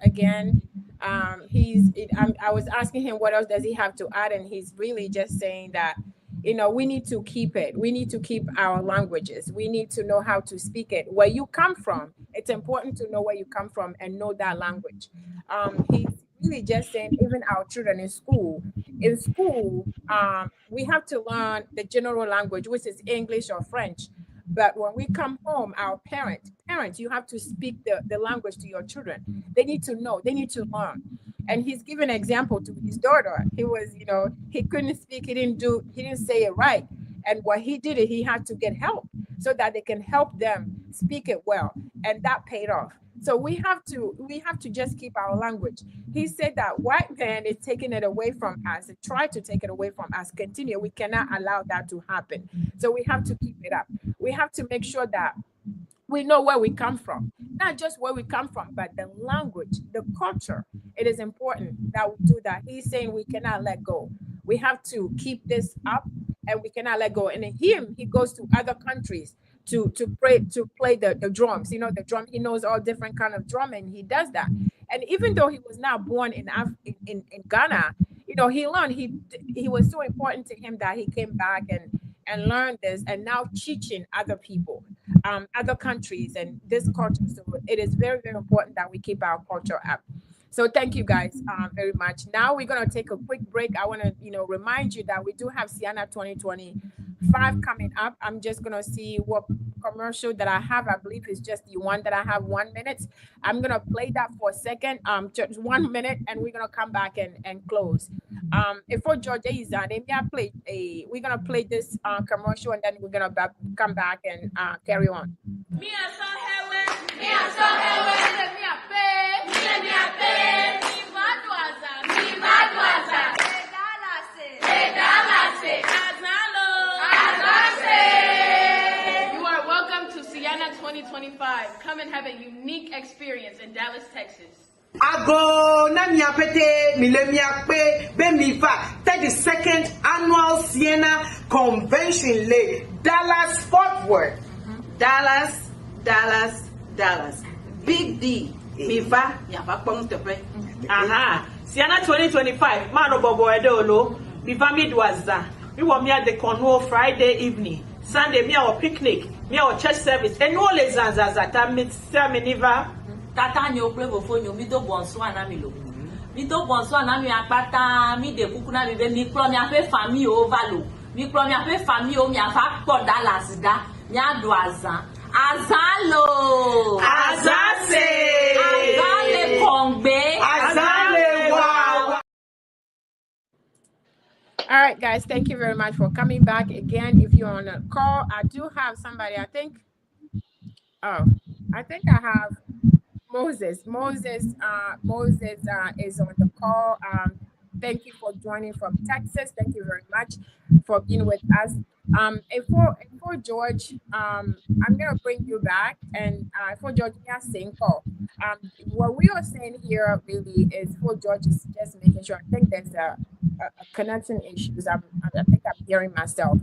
again, I was asking him what else does he have to add, and he's really just saying that, we need to keep it. We need to keep our languages. We need to know how to speak it. Where you come from, it's important to know where you come from and know that language. He's really just saying, even our children in school, we have to learn the general language, which is English or French. But when we come home, our parents, you have to speak the language to your children. They need to know, they need to learn. And he's given an example to his daughter. He was, he couldn't speak, he didn't say it right. And what he did, he had to get help so that they can help them speak it well. And that paid off. So we have to just keep our language. He said that white man is taking it away from us. They try to take it away from us. Continue. We cannot allow that to happen. So we have to keep it up. We have to make sure that we know where we come from. Not just where we come from, but the language, the culture. It is important that we do that. He's saying we cannot let go. We have to keep this up and we cannot let go. And he goes to other countries to play the drums. The drum, he knows all different kind of drum, and he does that. And even though he was not born in Ghana, he learned. He was so important to him that he came back and learned this, and now teaching other people, other countries, and this culture. So it is very, very important that we keep our culture up. So thank you guys very much. Now we're gonna take a quick break. I want to remind you that we do have Siana 2025 coming up. I'm just gonna see what commercial that I have. I believe it's just the one that I have 1 minute. I'm gonna play that for a second, just 1 minute, and we're gonna come back and close. If for Georgia is on, we're gonna play this commercial, and then we're gonna come back and carry on. You are welcome to Siana 2025. Come and have a unique experience in Dallas, Texas. Ago na miapete milemiakpe bemifa 32nd annual Siena Convention le Dallas Fort Worth. Dallas. Big D. Mifa yaba pong tepe. Aha. Siena 2025 mano bobo edolo. Mifa midwaza. We want me at the Cornwall Friday evening. Sunday me our picnic. Me our church service. And all les zanzazata miniva. Tata nyo play before you mido bonso anamilo. Mido bonso anami akpata mi de kuku na mi be mi kro mi afe family ovalo. Mi kro mi afe family o mi afa po Dallas da. Mi adu azan. Azalo. Azase. Azale kongbe. Azale wow. All right, guys, thank you very much for coming back again. If you're on a call, I do have somebody. I think I have Moses. Moses is on the call. Thank you for joining from Texas. Thank you very much for being with us. And for George, I'm gonna bring you back, and for George, we are saying call. What we are saying here really is for George is just making sure. I think there's a connection issues. I think I'm hearing myself.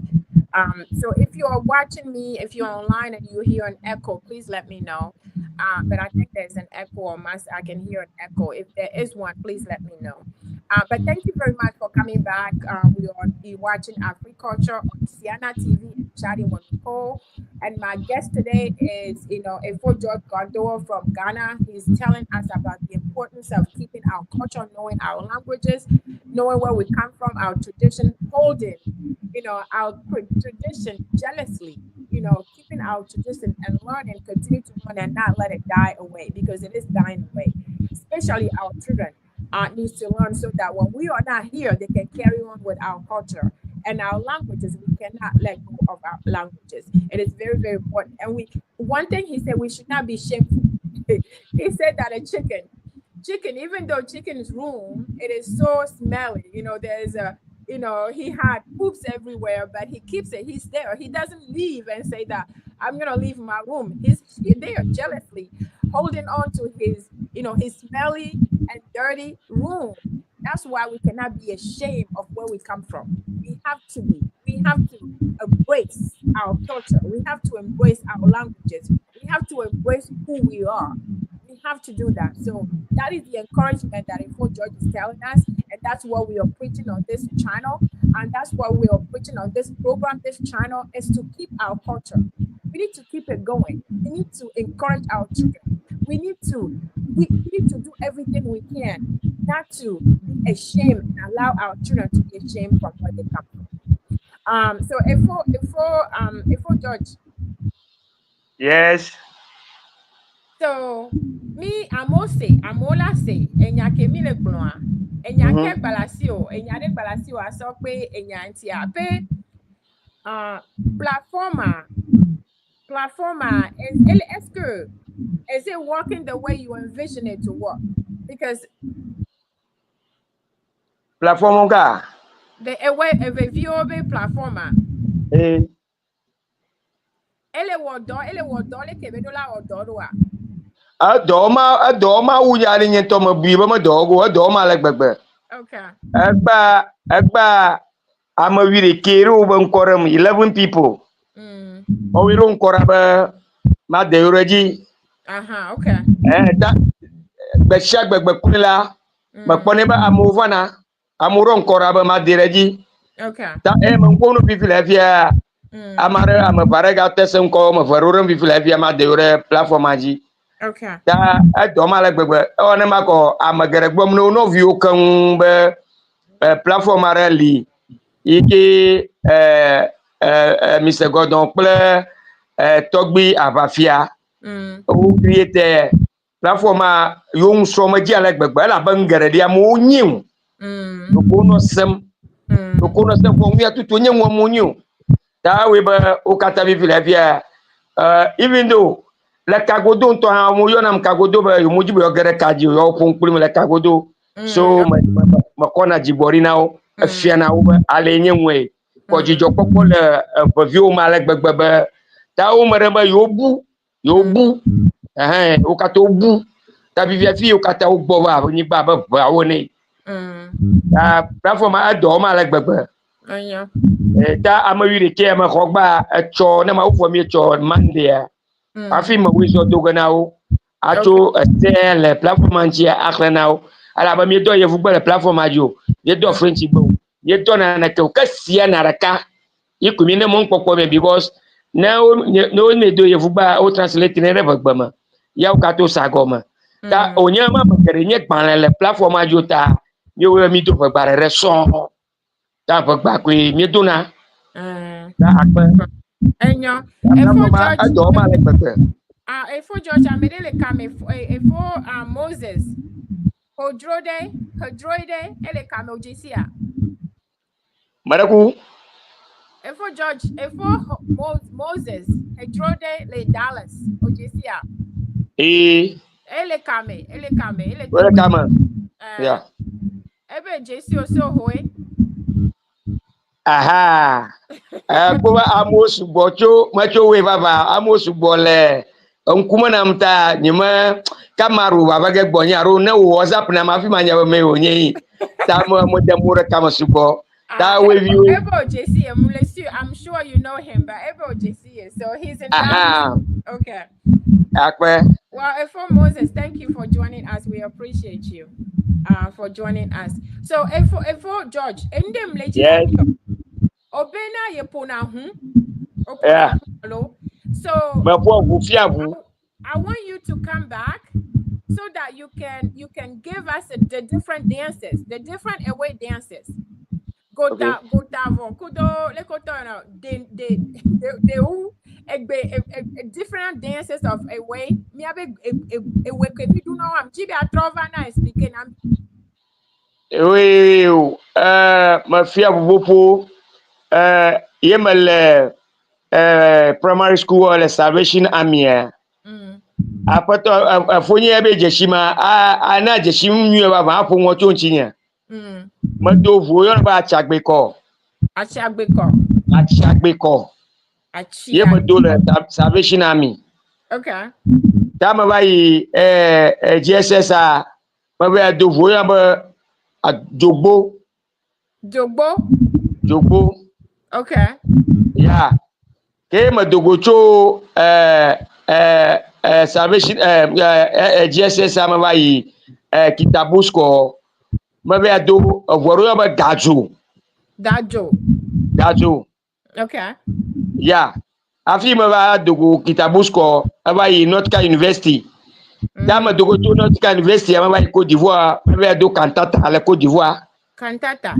So if you are watching me, if you're online and you hear an echo, please let me know. But I think there's an echo on my side. I can hear an echo. If there is one, please let me know. But thank you very much for coming back. We are watching Agriculture on Siana TV and chatting with Nicole. And my guest today is, Efo George Gordor from Ghana. He's telling us about the importance of keeping our culture, knowing our languages, knowing where we come from, our tradition, holding, our tradition jealously, keeping our tradition and learning, continue to learn and not let it die away, because it is dying away. Especially our children needs to learn, so that when we are not here, they can carry on with our culture and our languages. We cannot let go of our languages. It is very, very important. And one thing he said, we should not be shameful. He said that a chicken, even though chicken's room, it is so smelly. There's he had poops everywhere, but he keeps it. He's there. He doesn't leave and say that I'm gonna leave my room. He's there jealously, holding on to his smelly and dirty room. That's why we cannot be ashamed of where we come from. We have to embrace our culture. We have to embrace our languages. We have to embrace who we are. We have to do that. So that is the encouragement that Info George is telling us, and that's what we are preaching on this channel, and that's what we are preaching on this program. This channel is to keep our culture. We need to keep it going. We need to encourage our children. We need to do everything we can not to be ashamed and allow our children to be ashamed from where they come from. So Ifo George. Yes. So me amola say enya kemile gloa enya ke balasio enya de balasio aso pe enya nti ape platforma is it working the way you envision it to work? Because Platform ka the way a VOB platforma ele wodo le kebedola ododoa adoma wujali nyento mabiba madogo adoma le gbegbe. Okay. Agba amawire kero ban koram 11 people. O wiro nkora ba ma de yoreji. Okay. Da be shag gbegbe kunila ba pone ba amovana amuro nkora ba ma dereji. Okay. Da man kono bi filafia amare amabare ga tesen ko ma faroran bi filafia ma de yore platform aji. Okay. Da adoma le gbegbe o ne mako amagere gbom no view kan be platform rally iki Mr. Gordon ple togbi avafia o create platform yung so ma ji ale gbegbe la bangere dia mo nyin ko no sem fo mi atutu nyin wo mo nyin da we ba o kata bi filafia even though la kagodo to ha mo yona mkagodo ba yo mojibo yo gere kaji yo punkuli la kagodo so ma kona jibori now afia na wo ale nyenwe ko jijo kokko le bavio ma le gbegbebe ta o mere ba yo bu o kata o bu ta bi fi o kata o gbo ba ni baba ba wo ni ta platform a do ma le gbegbe anya ta amawire ke ma khogba cho na ma ufo mi cho mande afi ma wizo doganao ato le platform anti aklanao ala ba mi do ye fugba le platform ajo ye do french gbo ye do na ke o kasia na raka ikumi ne mon popo me because no me do ye fugba o translate ne reba ma ya o kato sagoma ta onyama bakere nye gban le platform ajo ta mi o mi do gbare re so ta gba ko mi do na ta akpa enyo efo George ado ma le gbegbe Efo George amedele kame efo Moses Hodroide ele kame ojisia maraku Efo George Moses Hodroide le Dallas ojisia ele kame yeah ebe jesi oso hoe aha ko amosu bocho macho we baba amosu bole nkuma na mta nyima kamaru baba ge gbonya ro na WhatsApp na mafi manya me onye ta mo demura kama subo ta we view Ebo JC I'm sure you know him, but Ebo JC so he's in Dallas. Okay. Akwe. Well, Efo Moses, thank you for joining us. We appreciate you for joining us. So Efo George, endem leji obena yepona hu opona hello So ma po vous fiabu I want you to come back so that you can give us the different dances, the different away dances. Gota von kudo le koto no de different dances of away. Me abe away ke mi do know am jibe atrova na speaking am. oui ma fiabu bopo yemel primary school le Salvation Army apato afonyi ebe jeshima ana jeshim nyu ba apo won to nchinya ma do vo yo ba chagbeko ye ma do le Salvation Army. Okay. Tama ba yi GSS ma ba do vo yo ba jogbo. Okay. Yeah. Ke ma dogo cho Salvation GSS ma ba yi kitabusko ma ba do vo yo ba gajo. Okay. Yeah. Afi ma ba dogo kitabusko aba yi North University. Dama dogo to North University ma ba yi Côte d'Ivoire ma ba do cantata à la Côte d'Ivoire. Cantata.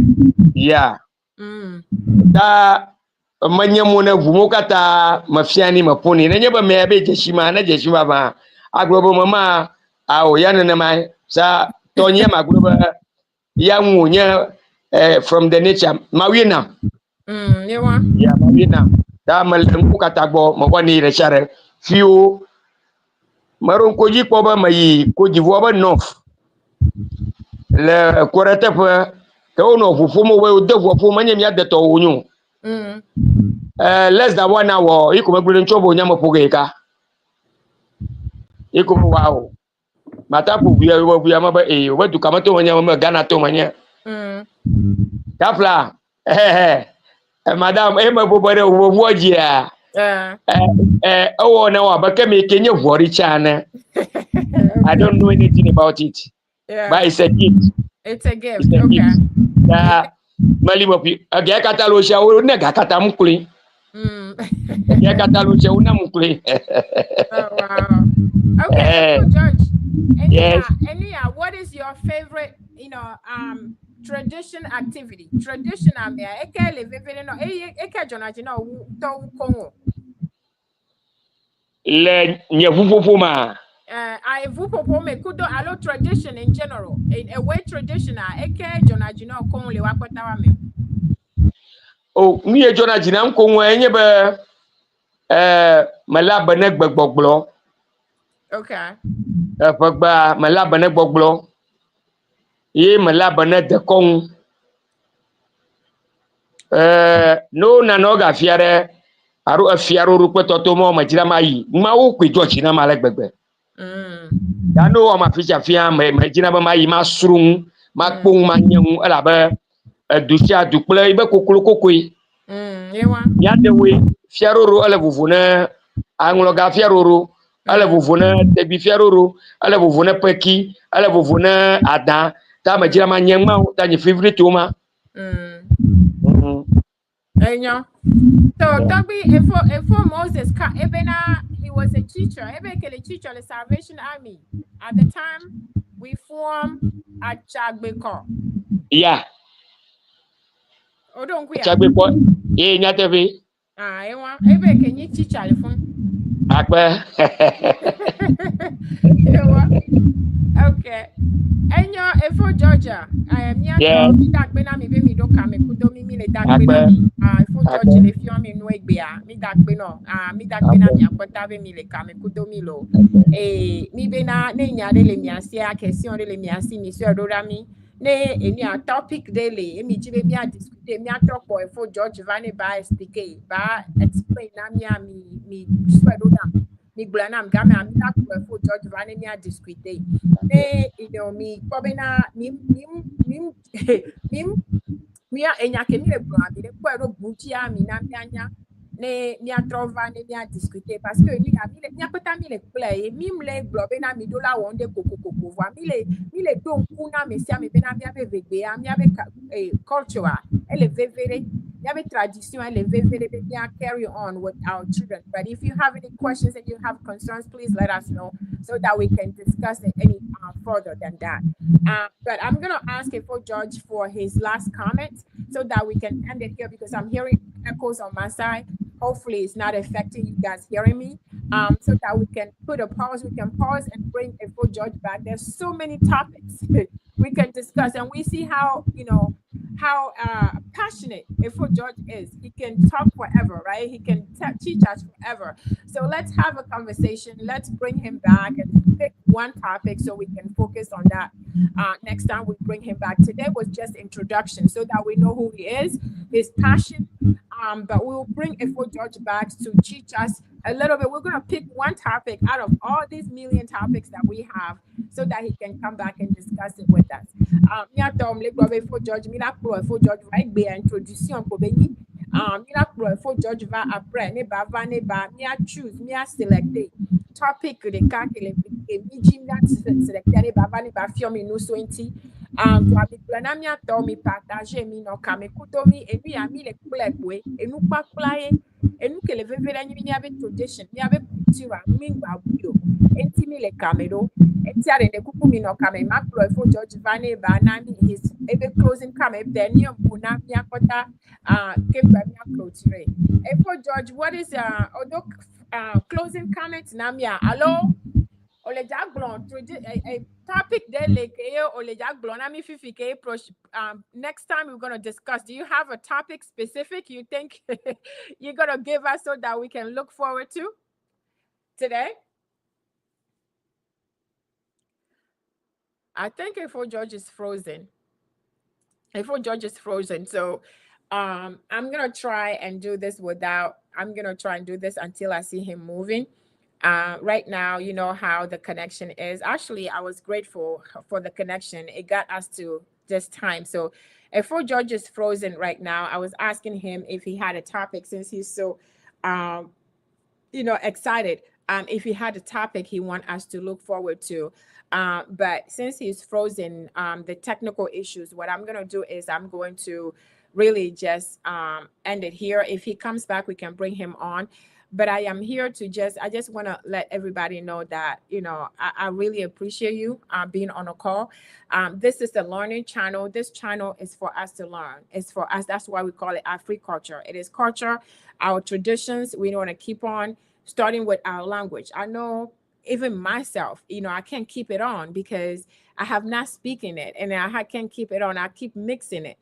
Yeah. Da manya mona vumo kata mafiani maponi na nyeba me abe jeshima na jeshima ba aglobo mama awo yana na mai sa tonye magloba ya munya from the nature mawina. Yewa. Yeah, mawina. Da malengu katagbo mawani rechare fiu maron koji ko ba mai ko divo ba north le korete pe ko no fufu mo we de fufu manya mi ade to wonyu less than 1 hour iko magbule nchobo nyama pogeka iko wow mata pu bia yo bia ma ba o du kama to manya ma Ghana to manya kafla madam ma bo bare wo woji a na wa ba kame kenye vori chana. I don't know anything about it. Yeah. But it's a gift. It's a gift. Okay. Yeah. Mali mopi. Aga katalo sha o na ga kata mukuli. Aga katalo sha una mukuli. Oh wow. Okay, so George. Yes. What is your favorite, tradition activity? Traditional me ekele vevele no eke jonaji no to kongo. Le nyevuvuvu ma. I vupopo me kudo alo tradition in general. In a way traditional eke jonaji no kongo le wakota wa me. Oh, mi e jonaji na kongo enye be malaba na gbogbogbo. Okay. Fagba malaba na gbogbo. Ye malaba na de kong. No na no ga fiare aru afiaro ru peto to mo majira mayi ma wo kwe George na male gbegbe ya no o ma ficha fia majira ba mayi ma surun ma kpon ma nyun ala ba ducha duple ibe kokolo kokoi yewa ya de we fiaro ru ala vuvuna anglo ga fiaro ru ala vuvuna tebi fiaro ru ala vuvuna peki ala vuvuna ada ta majira ma nyun ma ta ni favorite o ma Enyo. So Toby, if Moses Ebena, he was a teacher. Ebekele teacher of the Salvation Army. At the time, we formed at Chagbeko. Yeah. Oh, don't we? Chagbeko. Yeah, nyatebe. Ewa. Can you teach the phone? Akba. Okay. Enyo efo Georgia. I am near to that bena mi be mi do kame kudo mi le that bena mi. Efo Georgia le fi mi no egbea. Mi that bena. Mi that bena mi akota be mi le kame kudo mi lo. Mi bena ne nyare le mi asi a question le mi asi mi so do mi. Ne eni a topic daily. Mi jibe mi a discuter mi a talk for efo George vane ba explique ba explain na mi so do na. Mi glanam game am that for George vane mi a discuter. Mi probena mi a enyake mi le blanc mi le kwero butia mi na mi anya ne mi a trova ne mi a discuter parce que ni a peta mi le play mi le globena mi do la wonde koko voir mi le don kuna mi sia mi bena mi ave vegbe mi ave culture ele vevere have a tradition and carry on with our children. But if you have any questions and you have concerns, please let us know so that we can discuss it any further than that. But I'm gonna ask for George for his last comment so that we can end it here because I'm hearing echoes on my side. Hopefully it's not affecting you guys hearing me. So that we can put a pause, we can pause and bring a full George back. There's so many topics we can discuss, and we see how how passionate Ifo George is. He can talk forever, right? He can teach us forever. So let's have a conversation. Let's bring him back and pick one topic so we can focus on that. Next time we bring him back. Today was just introduction so that we know who he is, his passion. But we will bring Ifo George back to teach us a little bit. We're going to pick one topic out of all these million topics that we have so that he can come back and discuss it with us. Ifo George, Ifo George va introduction pour béni. Ifo George va après, ne ba choose, selecter topic de cas que les selecter ne ba fiomi no so inti. Plana mi ato mi partager mi no kame kutomi e mi ami le kule e nu paplaye e nu ke le vevera nyi mi ave tradition mi ave culture mi gba budo enti mi le kamero enti are ne kuku mi no kame makro Ifo George vane ba na mi his ebe closing kame be ni mbuna mi akota came by mi clotire Ifo George, what is closing comment na mi hello ole jaglon a topic there like ole jaglon na mi fifi ke next time we're going to discuss. Do you have a topic specific you think you're going to give us so that we can look forward to today? I think Ifo George is frozen. Ifo George is frozen. So I'm going to try and do this until I see him moving. Right now, you know how the connection is. Actually, I was grateful for the connection. It got us to this time. So Ifo George is frozen right now. I was asking him if he had a topic since he's so, excited. If he had a topic he want us to look forward to. But since he's frozen, the technical issues, what I'm going to do is I'm going to really just end it here. If he comes back, we can bring him on. But I am here to I just want to let everybody know that, I really appreciate you being on a call. This is the learning channel. This channel is for us to learn. It's for us. That's why we call it Afri culture. It is culture, our traditions. We want to keep on starting with our language. I know even myself, I can't keep it on because I have not speaking it and I can't keep it on. I keep mixing it.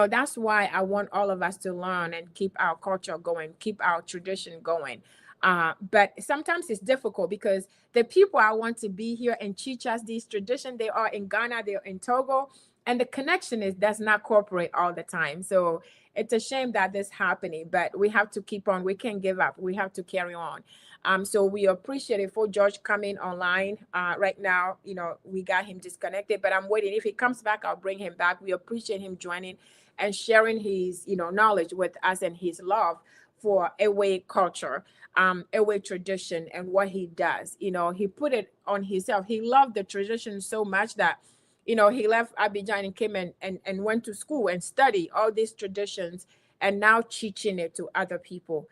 That's why I want all of us to learn and keep our culture going, keep our tradition going. But sometimes it's difficult because the people I want to be here and teach us these traditions, they are in Ghana, they're in Togo, and the connection does not cooperate all the time. So it's a shame that this is happening, but we have to keep on. We can't give up. We have to carry on. So we appreciate it for George coming online right now. We got him disconnected, but I'm waiting. If he comes back, I'll bring him back. We appreciate him joining and sharing his, knowledge with us and his love for Ewe culture, Ewe tradition and what he does. He put it on himself. He loved the tradition so much that, he left Abidjan and came and went to school and studied all these traditions and now teaching it to other people.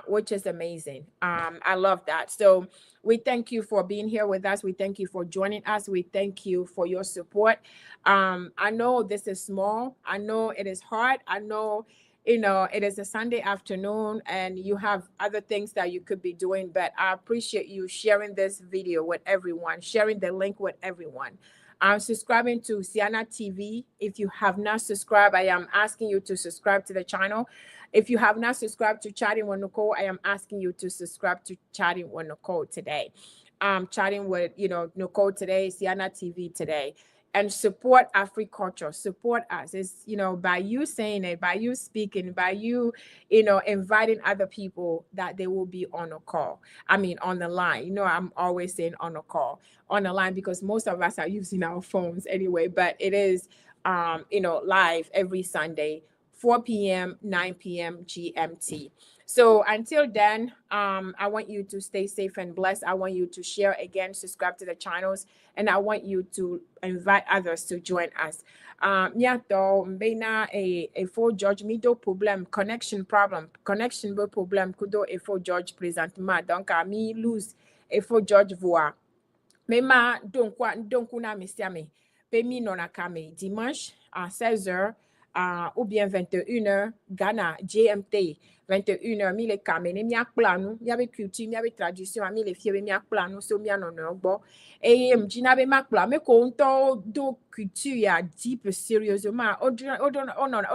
Which is amazing. I love that. So we thank you for being here with us. We thank you for joining us. We thank you for your support. I know this is small. I know it is hard. I know, it is a Sunday afternoon and you have other things that you could be doing, but I appreciate you sharing this video with everyone, sharing the link with everyone. Subscribing to Siana TV. If you have not subscribed, I am asking you to subscribe to the channel. If you have not subscribed to Chatting with Nicole, I am asking you to subscribe to Chatting with Nicole today. Chatting with, Nicole today, Siana TV today. And support Afri culture, support us. It's, by you saying it, by you speaking, by you, inviting other people that they will be on a call. I mean, on the line. I'm always saying on a call, on the line, because most of us are using our phones anyway, but it is, live every Sunday, 4 p.m., 9 p.m. GMT. So until then, I want you to stay safe and blessed. I want you to share again, subscribe to the channels, and I want you to invite others to join us. Mbena a full judge middle problem, connection problem, kudo a full judge présentement. Donc, à mi lose a full judge voix. Mema donku na misiame. Pemi nona kame dimanche à 16h ou bien 21h Ghana GMT 21h mi le kame ne mi akplanu mi abe culture mi abe tradition mi le fie mi akplanu so mi anono gbo e mjina be makpla me ko nto do culture ya deep sérieusement o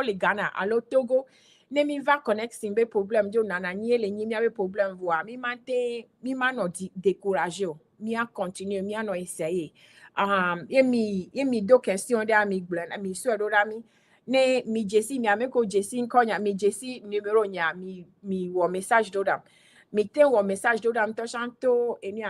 le Ghana alo Togo ne mi va connecting be problème do nana nyele nyi mi abe problème voa mi mate mi mano décourager mi a continue mi a no essayer yemi do question de ami glen ami so do ami ne mi jesi mi ameko jesi nkonya mi jesi numero nya mi wo message do dam mi te wo message do dam to chanto eni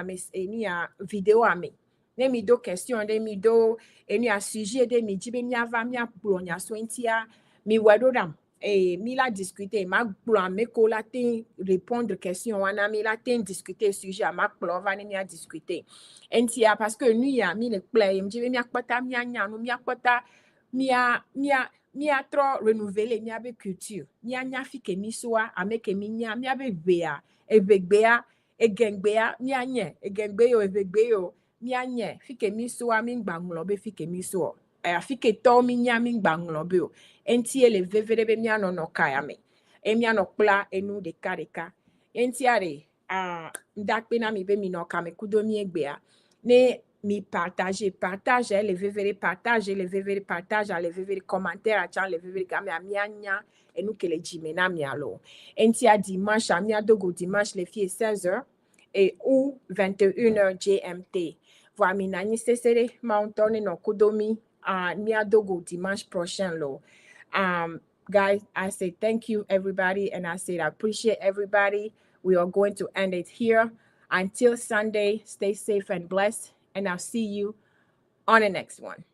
a video ami ne mi do question de mi do eni a sujet de mi jibe mi ava mi a plonya so entia mi wedo dam mi la discuter ma plan me ko la ten répondre question wana mi la ten discuter sujet ma plan va ni a discuter entia parce que nu ya mi le play mi jibe mi akpata mi anya no mi akpata mi a trop renouveler mi abe culture mi anya fi ke mi soa ameke mi nya mi abe gbea evegbea egengbea mi anye egengbe yo evegbe yo mi anye fi ke mi soa mi gbanglo be fi ke mi so fi ke to mi nya mi gbanglo be o enti ele vevere mi ano no kaya me emi ano kpla enu de ka enti are ndakpe na mi be mi no ka me kudo mi egbea ne mi partage le vevere partage le vevere commentaire a chan le vevere ka mi anya enu kele jime na mi alo enti a dimanche mi adogo dimanche le fie 16h et ou 21h GMT voilà mi nani sesere ma ontone no kudomi mi adogo dimanche prochain lo guys, I say thank you everybody and I say I appreciate everybody. We are going to end it here until Sunday. Stay safe and blessed and I'll see you on the next one.